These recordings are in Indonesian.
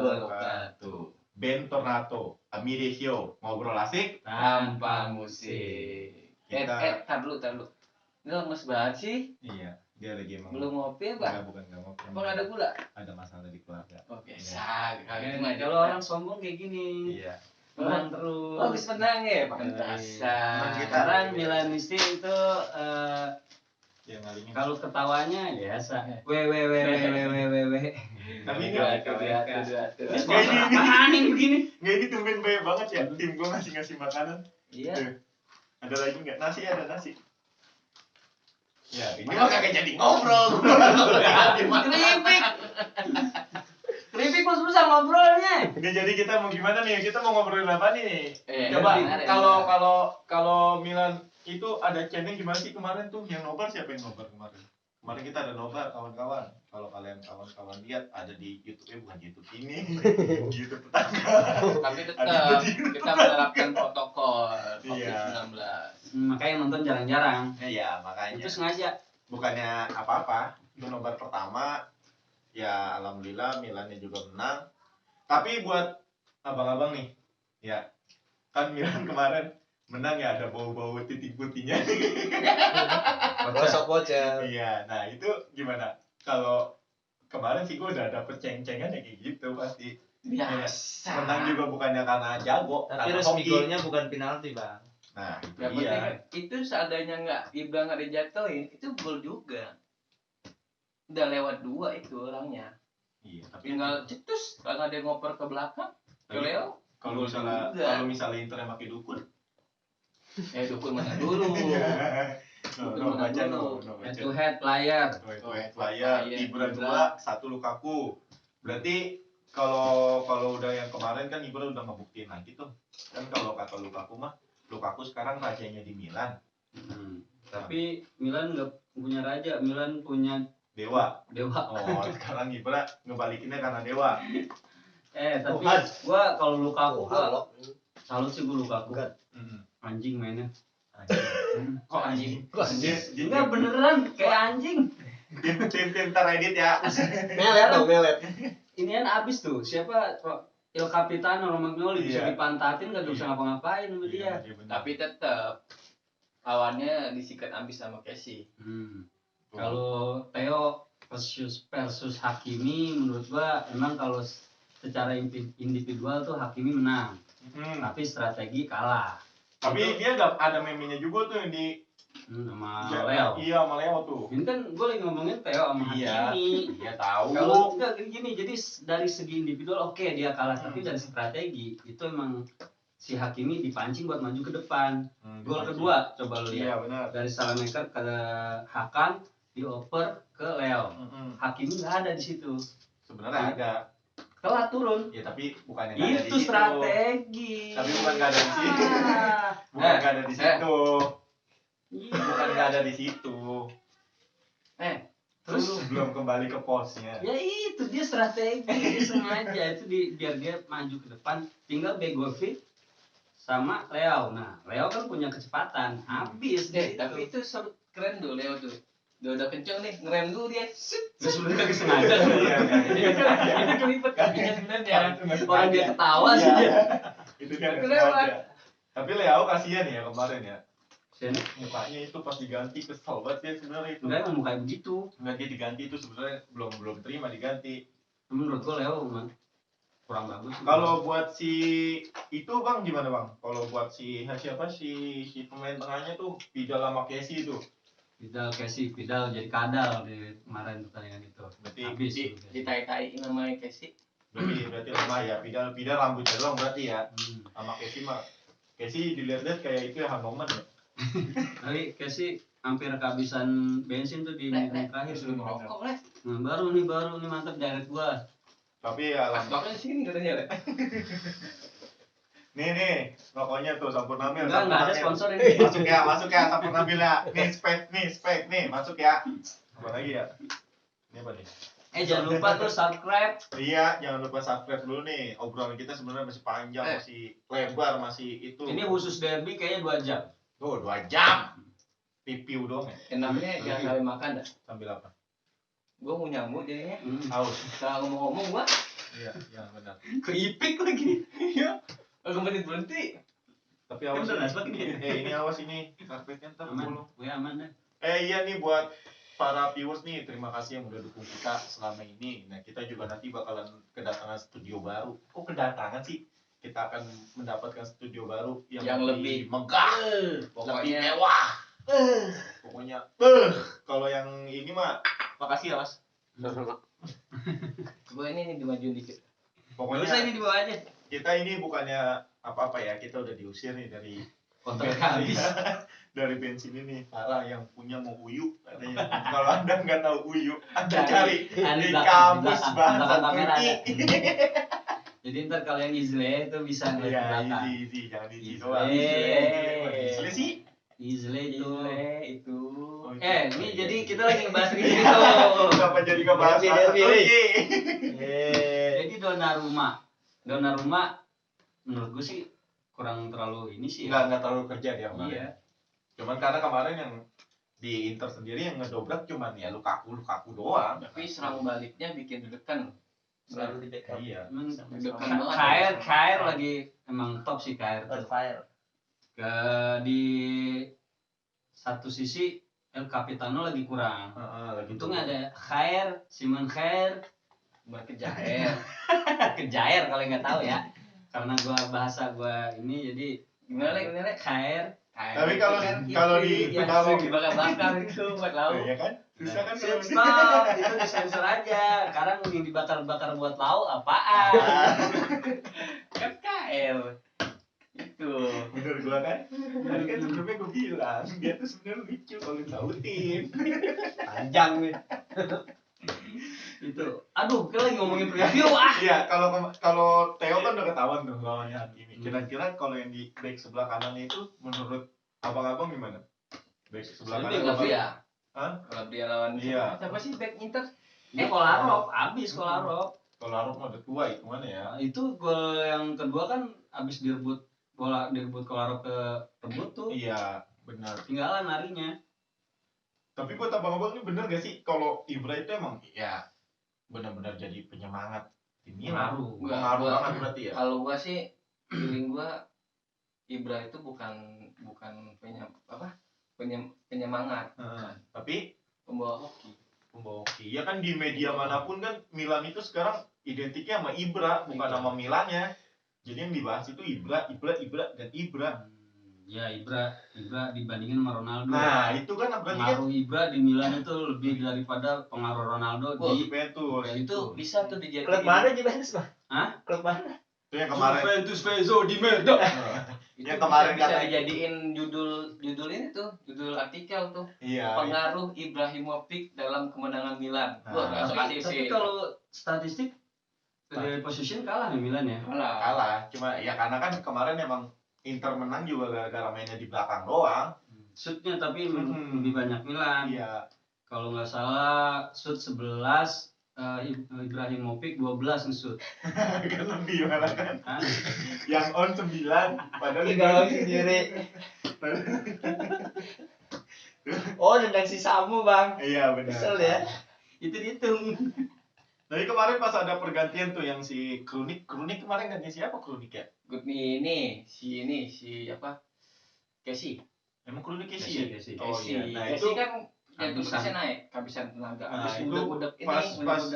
wabarakatuh. Ben Tornato, Amire Show, ngobrol asik Tanpa musik. Tar dulu. Ini lemes banget sih. Iya, dia lagi emang belum ngopi apa? Bukan ngopi. Emang ada gula? Ada masalah di keluarga. Oh biasa. Kalau orang sombong kayak gini. Iya. Menang terus. Oh, bisa menang ya, pantasan. Sekarang Milanisti itu kalau ketawanya biasa. Wewe. Tapi dua. Apaan ini begini? Nggak, ini tumben banyak banget ya. Tim gue ngasih makanan. Iya. Tuh. Ada lagi nggak? Ada nasi. Ya, ini mah kagak jadi ngobrol. Keripik mas susah ngobrolnya. Nggak, jadi kita mau gimana nih? Kita mau ngobrolin apa nih? Coba kalau Milan itu ada channel gimana sih kemarin tuh yang nobar? Siapa yang nobar kemarin? Kemarin kita ada nobar kawan-kawan. Kalau kalian kawan-kawan lihat ada di YouTube-nya, bukan YouTube ini, YouTube tetangga. Tapi tetap kita menerapkan protokol COVID-19. Makanya nonton jarang-jarang. Iya, makanya. Itu sengaja. Bukannya apa-apa. Itu nobar pertama. Ya alhamdulillah Milannya juga menang. Tapi buat abang-abang nih, ya kan Milan kemarin menang ya, ada bau-bau titik putihnya. Gosok bocah. Iya, nah itu gimana? Kalau kemarin sih gue udah dapet ceng-cengan ya kayak gitu pasti. Biasa. Menang juga bukannya karena jago, Tapi karena resmi hoki. golnya bukan penalti, Bang. Nah itu Yang dia. penting itu seandainya Ibra nggak dijatuhin, itu gol juga. Udah lewat 2 itu orangnya. Iya, tapi Tinggal cetus karena dia ngoper ke belakang. Ke Tapi Leo. kalau misalnya Inter yang pakai dukun. Dukun mana dulu. Baca. Head to head player. Player, Ibra 2, 1 Lukaku. Berarti kalau udah yang kemarin kan Ibra udah ngebuktiin lagi tuh. Kan kalau kata Lukaku mah, Lukaku sekarang rajanya di Milan. Tapi Milan nggak punya raja, Milan punya Dewa. Oh, sekarang Ibra ngebalikinnya karena Dewa. Tapi gua kalau Lukaku gua salut sih gua Lukaku. Anjing mainnya. Kok anjing? Enggak beneran kayak anjing. Tim teredit ya. Melet. Inian abis tuh. Siapa Il Capitano Romagnoli bisa Iya. dipantatin gak bisa ngapa-ngapain sama dia. Tapi tetap lawannya disikat abis sama Casey. Kalau Theo versus Hakimi menurut gua emang kalau secara individual tuh Hakimi menang. Tapi strategi kalah. Tapi dia ada meme-nya juga tuh yang di sama Leo. Iya, sama Leo tuh. Ini kan gue lagi ngomongin Theo sama Hakimi. Iya tahu. Kalau enggak gini, jadi dari segi individual oke, dia kalah, tapi dari strategi itu emang si Hakimi dipancing buat maju ke depan. Gol kedua coba lu lihat. Iya benar. Dari Salamaker ke Hakan dioper ke Leo. Hakimi nggak ada di situ. Sebenarnya ada. Telat turun. Ya tapi bukannya nggak ada di Itu situ. strategi. Tapi bukan nggak ada di situ. Bukan nggak ada di situ. Bukan nggak ada di situ. Terus belum kembali ke posnya. Ya itu dia strategi sengaja itu biar dia maju ke depan. Tinggal Begovic sama Leo. Nah, Leo kan punya kecepatan. Habis Tapi itu keren tuh Leo tuh. Dia udah kenceng nih, ngerem dulu dia. Terus sebenarnya kagak sengaja. Ini kelipet kakinya sebenarnya. Orang dia ketawa sih dia. Itu kan sengaja. Tapi Leo kasihan ya kemarin ya. Mukanya itu pas diganti kesel banget ya sebenarnya itu. Enggak, emang mukanya begitu. Enggak, dia diganti itu sebenarnya belum terima diganti. Menurut gua Leo emang kurang bagus. Kalau buat si itu Bang gimana Bang? Kalau buat si siapa si pemain tengahnya tuh Vidal sama Casey itu. Vidal jadi kadal di kemarin pertandingan itu. Berarti habis ditai-taiin sama Casey. Berarti lemah ya. Vidal rambutnya doang berarti ya. Sama Casey mah. Casey dilihat-lihat kayak itu ya Hanoman ya. Tapi Casey hampir kehabisan bensin tuh di menit terakhir. Suruh merokok lah. Nah, baru nih mantap jaret gua. Tapi ya Asbaknya di sini katanya. Nih, rokoknya tuh Sampurnamil. Enggak ada sponsor ini. Masuk ya Sampurnamil ya. Nih spek nih, masuk ya. Apa lagi ya? Ini apa nih? Jangan lupa tuh subscribe. Iya, jangan lupa subscribe dulu nih. Obrolan kita sebenarnya masih panjang, masih lebar, masih itu. Ini khusus derby kayaknya 2 jam. Tuh, 2 jam. Review dong ya. Enaknya jangan sampai makan dah. Sambil apa? Gua mau nyambut jadinya. Haus. Kalau ngomong-ngomong gua Iya, iya benar. Keipik lagi. Iya. Agak berhenti. Tapi Kan awas udah ini. asbak ini. Ini awas ini. Karpetnya ntar Aman. bolong. Gue aman dah. Iya nih buat para viewers nih, terima kasih yang udah dukung kita selama ini. Nah, kita juga nanti bakalan kedatangan studio baru. Kok kedatangan sih? Kita akan mendapatkan studio baru Yang lebih megah, lebih pokoknya mewah. Pokoknya, kalau yang ini mah, makasih ya Mas. gue ini dimajuin dikit. Gak Pokoknya usah ini dibawa aja. kita ini bukannya apa-apa ya, kita udah diusir nih dari Kontrak habis. dari bensin ini. Parah, yang punya mau uyu katanya. Kalau Anda nggak tahu uyu, Anda cari Di di belakang, kamus di belakang. bahasa Belakang kamera Turki. Jadi ntar kalau yang Izle itu bisa ngeliat ke Iya, belakang. easy, jangan easy Izle. doang. Izle sih. Izle itu. Itu. Oh, itu. Ini jadi kita lagi ngebahas ini tuh. Kenapa jadi ngebahas Derby, bahasa derby, Turki? Jadi Donnarumma menurut gue sih kurang terlalu ini sih. Nggak terlalu kerja dia kemarin. Iya. Cuman karena kemarin yang di Inter sendiri yang ngedobrak cuman ya Lukaku doang. Tapi serang baliknya bikin deg-degan. Selalu di backup. Iya. Cuman Deg-degan banget. KR lagi emang top sih KR On tuh. fire. Di satu sisi El Capitano lagi kurang. Lagi Untungnya ada Simon Khair, Berkejair. Kejair kalau nggak tahu ya. Karena bahasa gua ini jadi Gimana Lek? Khair. Tapi kalau di ya, kalau dibakar-bakar itu buat lauk. ya kan? Susah kan kalau Stop, itu disensor aja. Sekarang yang dibakar-bakar buat lauk apaan? Kan KL. Itu. bener gua kan? Tadi kan sebelumnya gua bilang dia tuh sebenarnya lucu kalau ditautin. Panjang nih. Itu. Aduh, kita lagi ngomongin preview ah. Iya, kalau Theo kan udah ketahuan tuh lawannya ini. Kira-kira kalau yang di back sebelah kanannya itu menurut abang-abang gimana? Back sebelah Jadi kanan nggak apa? Calabria. Hah? Calabria lawan Iya. siapa sih back Inter? Ini Kolarov, abis Kolarov. Kalau Arab mah udah tua itu mana ya? Nah, itu gol yang kedua kan abis direbut Kolarov ke rebut tuh. Iya, benar. Tinggalan larinya. Tapi buat abang-abang ini bener gak sih kalau Ibra itu emang ya benar-benar jadi penyemangat tim Milan? Pengaruh. Pengaruh Gua- banget berarti ya? Kalau gua sih feeling gua Ibra itu bukan penyemangat, Tapi pembawa hoki. pembawa hoki. Ya kan di media manapun kan Milan itu sekarang identiknya sama Ibra, bukan sama Milannya. Jadi yang dibahas itu Ibra, dan Ibra. Ya Ibra dibandingin sama Ronaldo. Nah, itu kan berarti kan Pengaruh Ibra di Milan itu lebih daripada pengaruh Ronaldo Wah, di Juventus. Itu bisa tuh dijadiin. Klub mana Juventus, Bang? Hah? Klub mana? Itu yang kemarin. Juventus Vezzo di Merda. Itu Yang kemarin bisa kata- dijadiin judul ini tuh, judul artikel tuh. Iya. Pengaruh Ibrahimovic dalam kemenangan Milan. Wah, Nah, langsung Tapi sih. kalau statistik dari position kalah nih Milan ya. Kalah. Cuma ya karena kan kemarin emang Inter menang juga gara-gara mainnya di belakang doang. Shootnya tapi Hmm. lebih banyak Milan. Iya. Kalau nggak salah shoot 11, Ibrahimovic 12 nge-shoot. Kan lebih malah kan. Hah? Yang on 9 padahal Tinggal sendiri. Oh, nendang si Samu, Bang. Iya benar. Kesel ya. Itu dihitung. Dari kemarin pas ada pergantian tuh yang si Krunic kemarin ganti siapa Krunic ya? Good ini si apa? Casey. Emang Krunic sih ya? Casey. Oh iya. Nah Casey itu kan jantung Habisan. kebersihan naik, kehabisan tenaga. Nah, Habis itu udah pas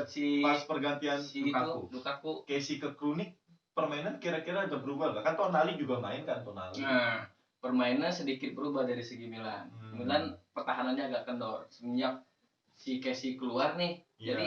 si pas pergantian si Lukaku. itu Lukaku. Casey ke Krunic permainan kira-kira ada berubah gak? Kan Tonali juga main kan Tonali. Nah, permainan sedikit berubah dari segi Milan. Hmm. Milan pertahanannya agak kendor semenjak si Casey keluar nih. Iya. Jadi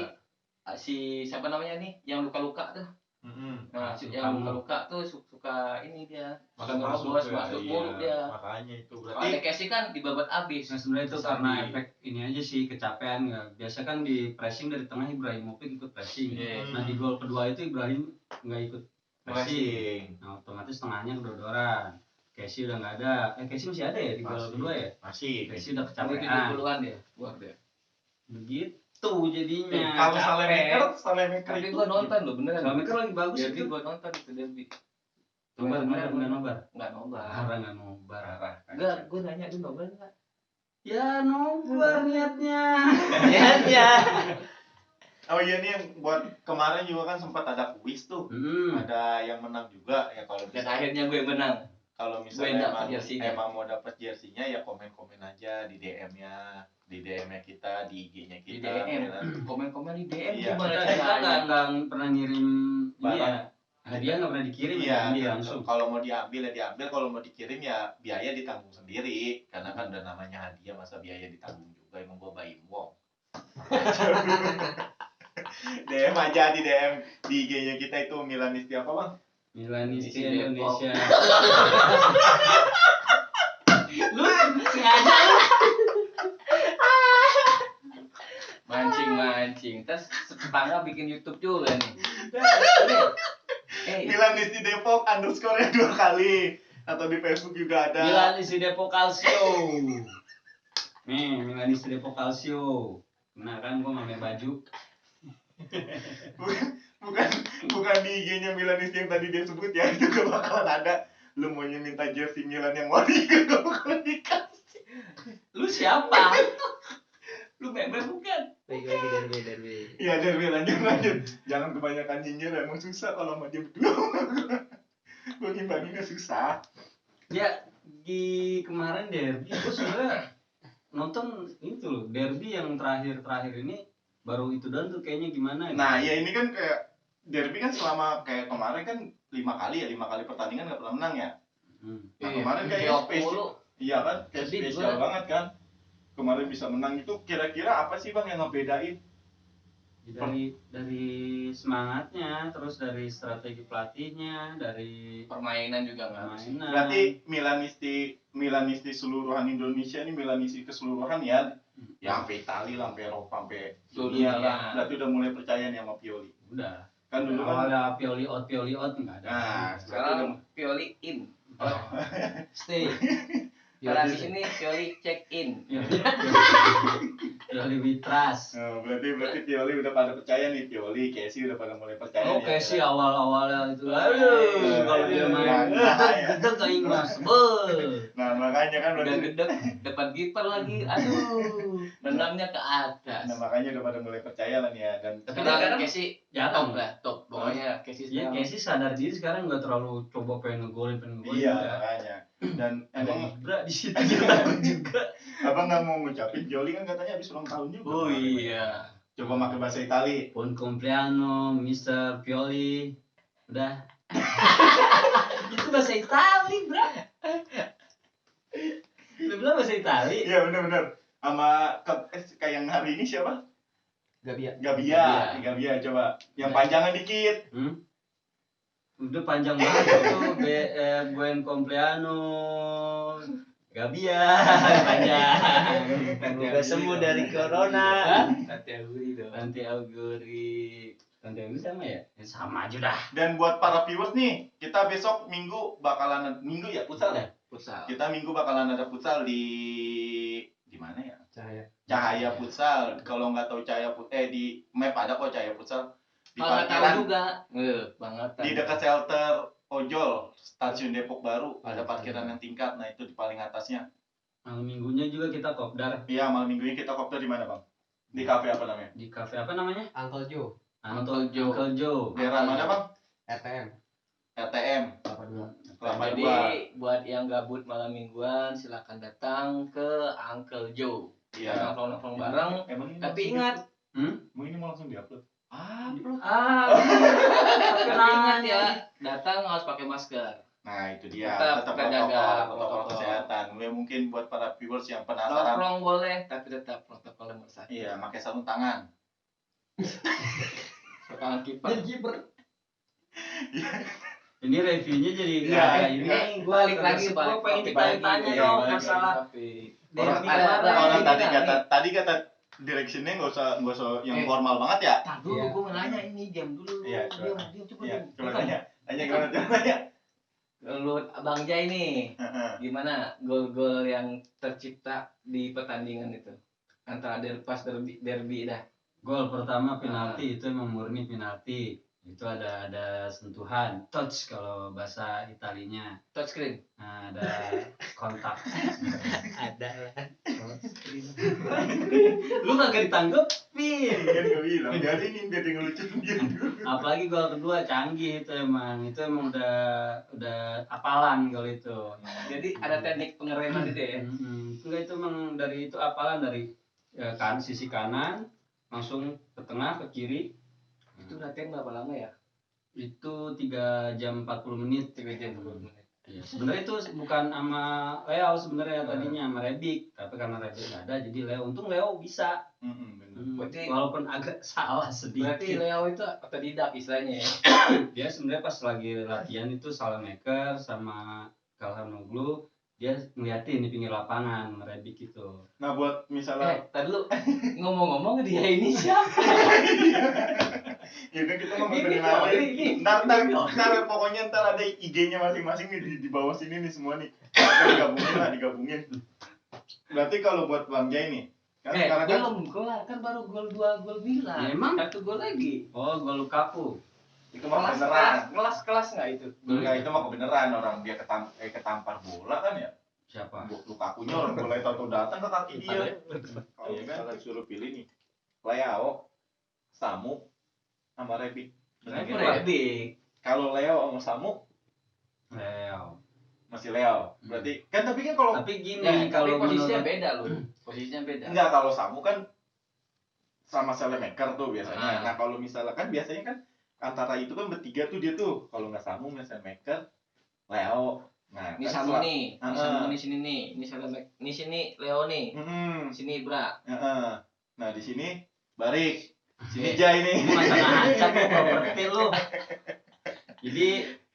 si siapa namanya nih yang luka-luka tuh. Mm-mm. Nah, si Lukaku. yang luka-luka tuh suka ini dia. Masuk Masuk mulu dia. Makanya itu Soalnya berarti Casey kan dibabat abis. Nah sebenarnya itu Sampai- karena efek ini aja sih kecapean ya. Biasa kan di pressing dari tengah Ibrahimovic ikut pressing. Iya. Nah di gol kedua itu Ibrahim nggak ikut pressing. pressing. Nah otomatis tengahnya kedor-doran. Casey udah nggak ada. Casey masih ada ya di gol Masih. kedua ya. Masih. Casey udah Sampai kecapean. 70-an dia keluar dia. Begitu jadinya. Kalau capek. Salemaker Tapi itu gua nonton loh beneran. Salemaker lagi bagus Derby itu. gua nonton itu derby. Nobar Beneran, nggak nobar. Enggak nobar. Parah nggak nobar. Enggak, gua nanya lu nobar enggak? Ya nobar niatnya. Niatnya. Oh iya nih, yang buat kemarin juga kan sempat ada kuis tuh. Ada yang menang juga ya kalau Dan bisa. akhirnya gue menang. Kalau Gue misalnya dapet jersinya. emang mau dapat jersinya ya komen-komen aja di DM-nya, di DM-nya kita, di IG-nya Di kita. DM, Milan. komen-komen di DM Iya. gimana Kita caranya? nggak pernah ngirim ini Barang. ya. Hadiah nggak pernah dikirim Iya, ya, dia langsung. kalau mau diambil ya diambil, kalau mau dikirim ya biaya ditanggung sendiri. Karena kan udah namanya hadiah, masa biaya ditanggung juga, emang gua bayi wong. DM aja di DM di IG-nya kita itu Milanisti apa bang? Milanisti Milanisti Depok. Indonesia. Lu sengaja lu. Mancing. Terus tetangga bikin YouTube juga nih. Milanisti Depok underscore-nya 2 kali, atau di Facebook juga ada. Milanisti Depok Calcio. Nih, Milanisti Depok Calcio. Nah kan gua pamer baju. bukan di IG-nya Milanisti yang tadi dia sebut ya, itu gak bakalan ada. Lu mau minta jersey Milan yang ori gak bakalan dikasih. Lu siapa? Lu meme bukan? Baik lagi derby. Iya derby, lanjut. Jangan kebanyakan nyinyir, emang susah kalau sama dia berdua. Bagi-baginya susah. Ya di kemarin derby gua sebenarnya nonton itu loh, derby yang terakhir ini baru itu doang tuh kayaknya gimana gitu. Nah ya ini kan kayak derby kan selama kayak kemarin kan 5 kali pertandingan gak pernah menang ya. Nah kemarin kayak spesial. Iya kan, kayak Sedih spesial gua. banget kan. Kemarin bisa menang itu kira-kira apa sih bang yang ngebedain? Dari semangatnya, terus dari strategi pelatihnya, dari Permainan juga nggak harus. permainan. Berarti Milanisti seluruhan Indonesia ini Milanisti keseluruhan ya. Ya sampai Itali lah, sampai Eropa, sampai dunia Dunia. lah. Berarti udah mulai percaya nih sama Pioli. Udah. Kan dulu kan. Awalnya Pioli out nggak ada. Nah, Sekarang Pioli in. Stay. Karena di sini Pioli check in. Pioli Witras. Oh, berarti Pioli udah pada percaya nih, Pioli, Casey udah pada mulai percaya. Oh, nih, Casey ya. awal-awalnya itu. Aduh, kalau dia main gedeg ke Inggris. Nah, makanya kan Udah berarti gedek depan kiper lagi. Aduh, nendangnya ke atas. nah, makanya udah pada mulai percaya lah nih ya. Dan Tapi Sekarang sekarang Casey jarang top lah, top. Pokoknya Casey Iya, sekarang. Casey sadar diri sekarang nggak terlalu coba pengen ngegolin iya, udah. makanya. Dan Ada emang Ibra di situ juga. abang nggak mau ngucapin Pioli kan katanya habis ulang tahun juga. Oh iya. Coba pakai bahasa Itali. Buon compleanno, Mr. Pioli. Udah. Itu bahasa Itali, bro. Lu bilang bahasa Itali? Iya benar. Sama kayak yang hari ini siapa? Gabia. Gabia coba. Yang panjangan dikit. Udah panjang banget itu. Buon compleanno, Gabia. Panjang. Semoga sembuh dari corona. Nanti Aguri dong. Nanti Auguri sama ya? Ya sama aja dah. Dan buat para viewers nih, kita besok Minggu bakalan Minggu ya futsal ya. Futsal. Kita Minggu bakalan ada futsal di mana ya? Cahaya Futsal. Kalau nggak tahu di map ada kok Cahaya Futsal. Di Banget tahu parkiran juga. Banget. di dekat shelter Ojol, Stasiun Depok Baru, ada parkiran yang tingkat. Nah, itu di paling atasnya. Malam minggunya juga kita kopdar Iya, malam minggunya kita kopdar di mana, Bang? Di kafe apa namanya? di kafe apa namanya? Uncle Joe. Uncle Joe. Uncle Joe. Daerah mana, Bang? RTM. RTM. 82. Kelapa Jadi Dua. buat yang gabut malam mingguan silakan datang ke Uncle Joe. Iya. Nongkrong bareng. Emang ini Tapi langsung ingat, Emang ini mau langsung diupload? tapi ingat ya, datang harus pakai masker. Nah, itu dia. Tetap Tetap jaga protokol protokol. kesehatan. Mungkin buat para viewers yang penasaran. Nongkrong boleh, tapi tetap protokol nomor 1. Iya, pakai sarung tangan. Sekarang kiper. Ini reviewnya jadi Iya, kayak iya. ini. Balik lagi, Gua pengen ditanya-tanya Iya, dong balik masalah Orang derby ada- kemarin. orang Ini tadi kata directionnya nggak usah yang formal banget ya. Tar dulu, Iya. gue mau nanya ini, diam dulu. Iya, coba. Diam, coba Iya, diam. coba tanya gimana caranya. Lu Bang Jai nih, gimana gol-gol yang tercipta di pertandingan itu? Antara pas derby dah. Gol pertama penalti itu emang murni penalti. Itu ada sentuhan, touch kalau bahasa Italinya. Touchscreen. Nah, ada kontak. Ada lah. Lu kagak ditanggepin. Kan gue bilang biar ini biar dia ngelucu dia dulu. Apalagi kalau kedua canggih itu emang udah apalan kalau itu. Jadi ada teknik pengereman itu ya. Enggak, itu emang dari itu apalan dari kan sisi kanan langsung ke tengah ke kiri. Itu latihan berapa lama ya? Itu 3 jam 40 menit. 3 jam 40 menit. Iya, sebenarnya itu bukan sama Leo sebenarnya tadinya sama Rebik, tapi karena Rebik nggak ada jadi Leo, untung Leo bisa. Bener. Berarti- Walaupun agak salah sedikit. Berarti Leo itu otodidak istilahnya ya. Dia sebenarnya pas lagi latihan itu Salamaker sama Kalhanoglu, dia ngeliatin di pinggir lapangan Rebik itu. Nah buat misalnya Tadi lu ngomong-ngomong dia ini siapa? ya kan kita mau Ini, kenalin. ini. Ntar pokoknya ntar ada IG-nya masing-masing nih di bawah sini nih semua nih. Kita digabungin. Berarti kalau buat Bang Jai nih, kan sekarang kan belum kelar kan baru gol 2 gol bilang. Ya, emang? 1 gol lagi. Oh, gol Lukaku. itu mah kebenaran. Kelas nggak itu? Enggak, itu mah kebenaran orang dia ketampar bola kan ya. Siapa? Lukakunya orang bola itu datang ke kaki dia. Oh iya kan, suruh pilih nih. Leo, Samu, sama Rebik. Rebik. Kalau Leo sama Samu Leo. masih Leo. Berarti kan tapi kan kalau Tapi gini, Tapi kalau posisinya menurut beda loh. Posisinya beda. enggak kalau Samu kan sama Salamaker tuh Ah. biasanya. Nah kalau misalnya kan biasanya kan antara itu kan bertiga tuh dia tuh. Kalau nggak Samu, Salamaker, Leo. Nah Ini kan Samu setelah- nih, ini Samu nih sini nih, ini Salamek, ini sini Leo nih, sini Ibra. Nah di sini Barik, sini Iya. Jai nih. ini masalah acak lu properti lu. Jadi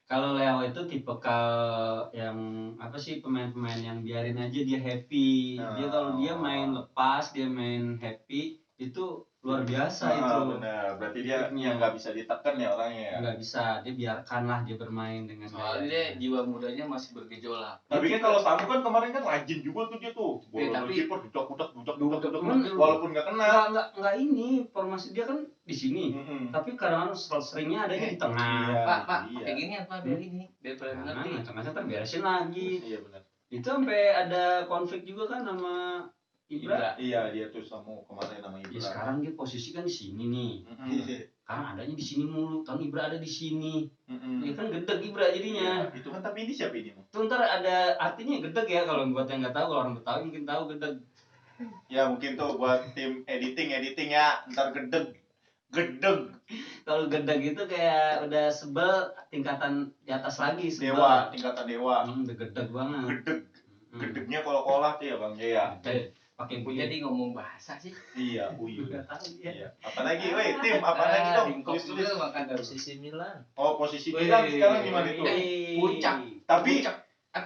kalau Leo itu tipe yang apa sih, pemain-pemain yang biarin aja dia happy. Dia kalau dia main lepas, dia main happy itu luar biasa itu. Benar, berarti dia Triknya. yang nggak bisa ditekan ya orangnya ya. Nggak bisa, dia biarkanlah dia bermain dengan Soalnya gayanya. jiwa mudanya masih bergejolak. Tapi kan kalau Samu kan kemarin kan rajin juga tuh dia tuh. Bola tapi- kiper dudak Cuman walaupun nggak kena. nggak ini formasi dia kan di sini. Tapi kadang seringnya adanya di tengah. Iya, Pak, iya. kayak gini apa biar ini, biar pada Nah, ngerti. macam-macam terberesin lagi. Iya benar. Itu sampai ada konflik juga kan sama Ibra. Iya dia tuh Samu kemarin sama Ibra. Ya sekarang dia posisi kan di sini nih. Karena adanya di sini mulu. Tahun Ibra ada di sini. Ya kan gedeg Ibra jadinya. Iya, itu kan tapi ini siapa ini? Tuh ntar ada artinya gedeg ya, kalau buat yang nggak tahu, kalau orang Betawi mungkin tahu gedeg. Ya mungkin tuh buat tim editing ya, ntar gedeg. Kalau gedeg itu kayak udah sebel tingkatan di atas lagi, sebel. Dewa, tingkatan dewa. Udah gedeg banget. Gedeg. Gedegnya kolah-kolah tuh ya Bang Jaya. Ya. Gedeg. Pakai Ibu jadi ngomong bahasa sih. Iya, uyuh. Udah tahu ya. Iya. Apalagi, weh, tim, apalagi dong? Ringkok Tulis-tulis. juga makan dari Posisi Milan. Oh, posisi Wih. Milan sekarang gimana itu? Puncak. Tapi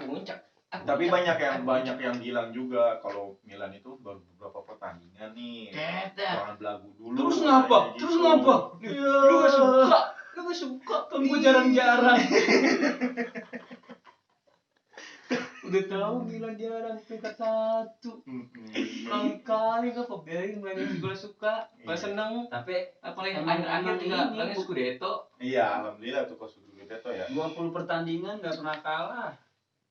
Puncak. tapi banyak yang bilang juga kalau Milan itu baru beberapa pertandingan nih. Keda. Jangan belagu dulu. Terus ngapa? katanya Terus gitu. ngapa? Lu gak suka. Lu gak suka. Kan gue jarang-jarang. Udah tahu Milan jarang peringkat 1. Kali-kali gak biarin main juga suka. Gak Iya. seneng. Tapi Apalagi Emang- akhir-akhir emang juga ini, paling Bu. Scudetto. Iya, alhamdulillah tuh kos dulu itu ya. 20 pertandingan nggak pernah kalah.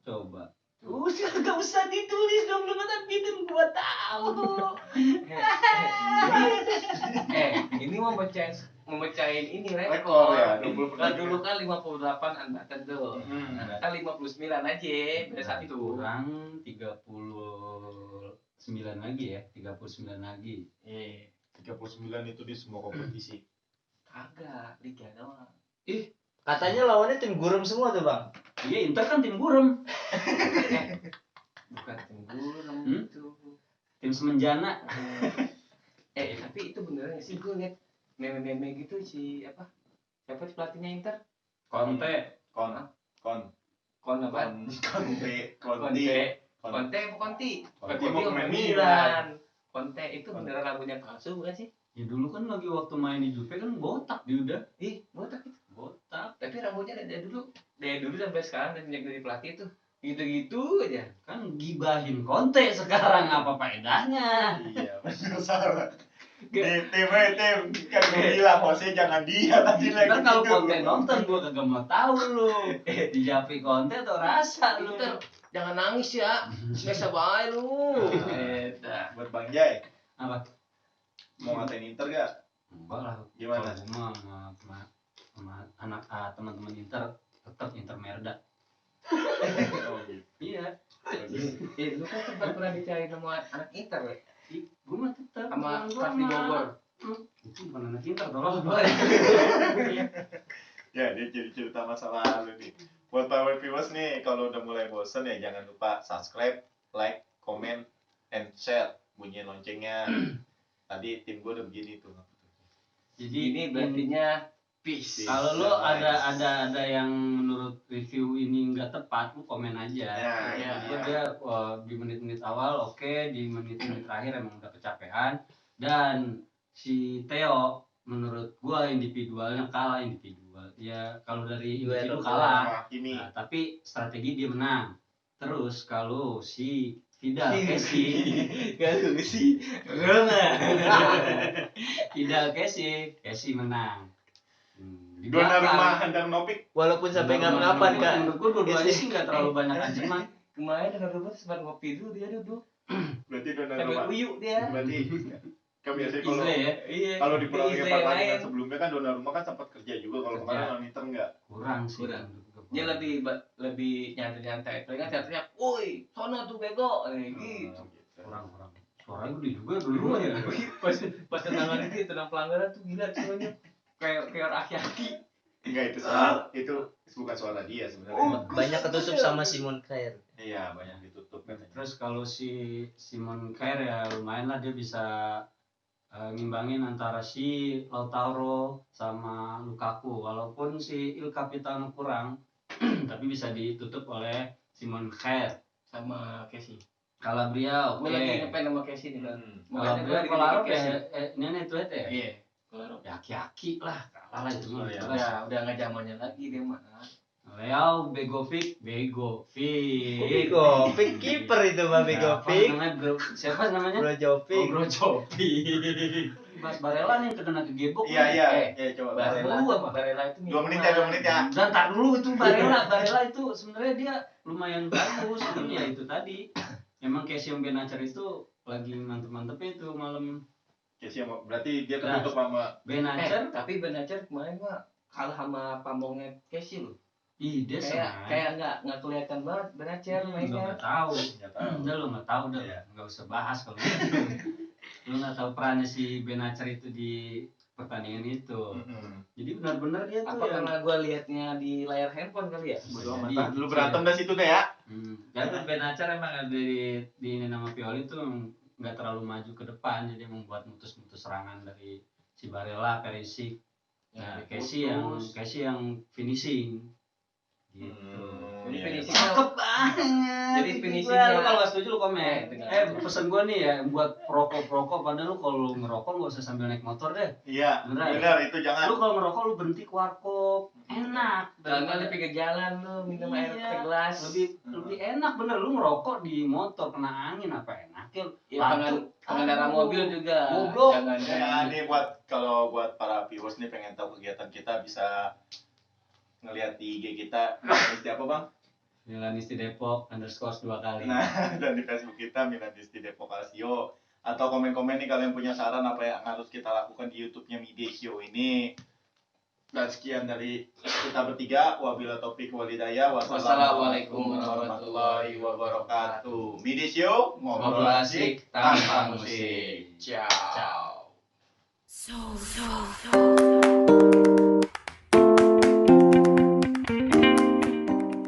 Coba. Gak usah ditulis dong, lu kan bikin gua tahu. Ini mau memecahin ini Rekor ya, 20 Kan dulu kan 58 unbeaten tuh. Hmm. Kan 59 aja beda satu. Kurang 39 lagi ya, 39 lagi. Iya. 39 itu di semua kompetisi. Kagak, liga doang. Katanya lawannya tim gurem semua tuh, Bang. Iya, Inter kan tim gurem, Bukan tim gurem Hmm? itu. tim semenjana. Tapi itu beneran sih gue liat meme-meme gitu si apa? Siapa sih pelatihnya Inter? Conte. Kon Konte. Konte apa Conti? Conti mau pemain pemain Milan. Conte itu beneran rambutnya palsu bukan sih? Ya dulu kan lagi waktu main di Juve kan botak dia udah. Ih, botak itu. Botak. Tapi rambutnya dari dulu sampai sekarang dan sejak dari pelatih itu gitu-gitu aja. Kan gibahin Conte sekarang apa faedahnya? Iya, benar salah. Tim, kan gue bilang hostnya jangan dia tadi lagi Ntar kalau tidur. konten nonton gua kagak mau tahu lu. Di Japri konten atau rasa lu. Ntar jangan nangis ya. Biasa bae lu. Buat Bang Jai, Apa? mau ngatain Inter gak? Enggak lah. Gimana? Kalau gua mah sama anak teman-teman Inter tetap Inter Merda. Oh gitu. Iya. Lu kan sempat pernah dicari sama anak Inter ya? Gua mah tetap Sama gua kelas di mah. Bogor. Itu bukan anak Inter tolong. Ya, dia jadi cerita masa lalu nih. Buat para viewers nih, kalau udah mulai bosen ya jangan lupa subscribe, like, comment, and share. Bunyiin loncengnya. Tadi tim gue udah begini tuh. Jadi Ini berartinya peace. kalau lu ada yang menurut review ini nggak tepat, lu komen aja. Ya, iya. Itu dia di menit-menit awal oke, di menit-menit terakhir emang udah kecapean. Dan si Theo menurut gua individualnya kalah individual. Ya kalau dari individu kalah. Ini. Nah, tapi strategi dia menang. Terus kalau si Fidal kalau si Roma Fidal Kesi menang. Di Donnarumma handang Nopik. Walaupun sampai ngap-ngapan kak. Menurut gua dua-duanya sih nggak terlalu banyak ancaman. Kemarin dengan Ruben sempat ngopi dulu dia duduk. Berarti Sampai Donnarumma. uyuk dia. Berarti kan biasanya kalau Isle ya Iya. kalau di pertandingan pertandingan lain. sebelumnya kan Donnarumma kan sempat kerja juga, kalau Kerja. kemarin lawan Inter enggak. kurang sih. Kurang. menurut gua Dia kurang. lebih nyantai-nyantai. Palingan teriak, "Woi, sono tuh bego." Gitu. kurang suaranya gede juga dulu ya. Pas tendangan tenang pelanggaran tuh gila suaranya. Kayak orang aki-aki. Enggak, itu bukan suara dia sebenarnya. Banyak ketutup sama Simon Kjaer. Iya, banyak ditutup katanya. Terus kalau si Simon Kjaer ya lumayan lah, dia bisa ngimbangin antara si Lautaro sama Lukaku. Walaupun si Il Capitano kurang tapi bisa ditutup oleh Simon Kjaer. Sama Casey. Calabria Gue oke. lagi ngefans sama Casey nih kan. Calabria Kolarov ya ini itu ya. Iya. Kolarov. Ya aki-aki lah, kalah lah itu mah. Oh, iya. Jelas. Udah nggak zamannya lagi dia mah. Leo Begovic. Begovic kiper itu mah Begovic. Siapa namanya? Brozovic. Brozovic. Mas Barella nih kena kegebok. Iya, coba. Barella itu 2 menit ya. Dan tar dulu itu Barella itu sebenarnya dia lumayan bagus, cuman ya itu tadi. Emang Casey Benacer itu lagi mantep-mantep itu malam. Casey berarti dia ketutup sama Benacer. Tapi Benacer kemarin mah kalah sama pamongnya Casey loh. Ih, dia sama. Kayak nggak kelihatan banget Benacer mainnya. Nggak tahu. tahu. Udah lu nggak tahu dah. Iya. Nggak usah bahas kalau gitu. Lu nggak tahu perannya si Benacer itu di pertandingan itu. Jadi benar-benar dia tuh Apa yang karena gue liatnya di layar handphone kali ya? Bodo Jadi, amat. lu berantem dah situ deh ya. Dan Benacer emang ada di ini nama Pioli tuh nggak terlalu maju ke depan, jadi membuat mutus-mutus serangan dari si Barella, Perisic, Ya, Casey yang finishing. Gitu. Jadi Iya. finishingnya Cakep banget. Jadi finishingnya- Lu kalau nggak setuju lu komen. Dengar. Pesen gua nih ya buat perokok padahal lu kalau lu ngerokok nggak usah sambil naik motor deh. Iya, benar itu jangan. Lu kalau ngerokok lu berhenti ke warkop. Enak. Jangan di pinggir jalan lu minum air pakai gelas. Lebih enak bener, lu ngerokok di motor kena angin apa enaknya. Ya, pengendara mobil juga. Goblok. Jangan. Ya, ini buat para viewers nih pengen tahu kegiatan kita bisa ngelihat di IG kita. Mesti apa, Bang? Milanisti Depok _2 kali. Nah, dan di Facebook kita Milanisti Depok Asio. Atau komen-komen nih kalian punya saran apa yang harus kita lakukan di YouTube-nya Midesio ini. Dan sekian dari kita bertiga. Wabillahi taufiq walhidayah. Wassalamualaikum warahmatullahi wabarakatuh. Midesio Ngobrol asik tanpa musik. Ciao. So